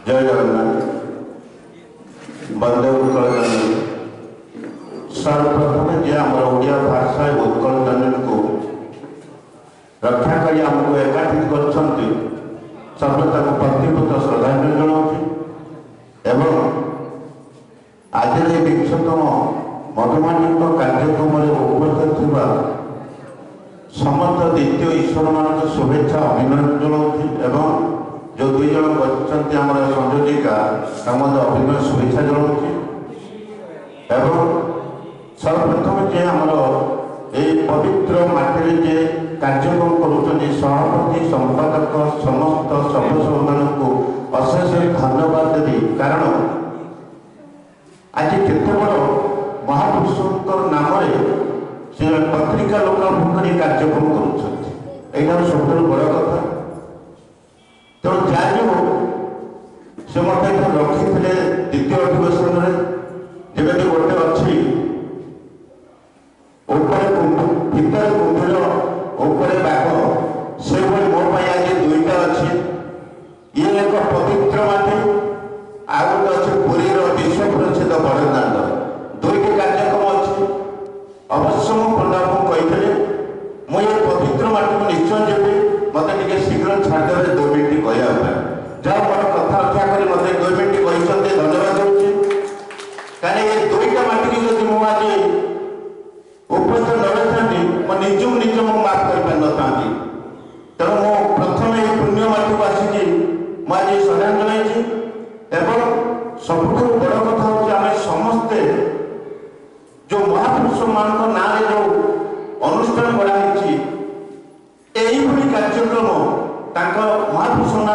जय जगन्नाथ बंदे उत्कल जननी सर्वप्रथम जे आम ओडिया भाषा उत्कल जननी को रक्षा कर आमको एकाठी कर प्रतिभूत श्रद्धांजलि जनाऊँ आज विंशतम मधुमाणिक कार्यक्रम उपस्थित समस्त द्वितीय ईश्वर मान शुभेच्छा अभिनंदन जनाऊँ जो दुई जन बच्चे आम संयोजिका अभिनय शुभेच्छा जनाऊँ सर्वप्रथम जे आमर ये पवित्र माटी जे कार्यक्रम करुँच सभापति संपादक समस्त सदस्य मानू अशेष धन्यवाद देवी कारण आज केते बड़ महापुरुषों नाम से पत्रिका लोकाभिमुखी कार्यक्रम कर सब बड़ कथा तेणु जहाँ से मत रखी द्वितीय अधिवेशन में जब गोटे अच्छी भितर कुंभीर ऊपर बाघ से मो आज दुईटा अच्छी ये एक पवित्र माटी आउ गोटे अच्छे पुरीर विश्व प्रसिद्ध बड़दाण्ड दुईटी कार्यक्रम अच्छी अवश्य मुझे कही मुझे पवित्र माटी को निश्चय जी मत शीघ्र छाड़देवे 2 मिनट कहना जहाँ मोर कथा रक्षा कर मत 2 मिनट कहते धन्यवाद दूसरी कहीं ये दुईटा माटी की जब मुझे उपस्थित न रही मो निजक निज माफ कर पारि न तेणु मु प्रथम ये पुण्य माटी को आसिकी मुझे श्रद्धांजलि सबुठ बड़ कथा हूँ आम समस्ते जो महापुरुष मान ना जो अनुष्ठान कराई यही कार्यक्रम महापुरुष ना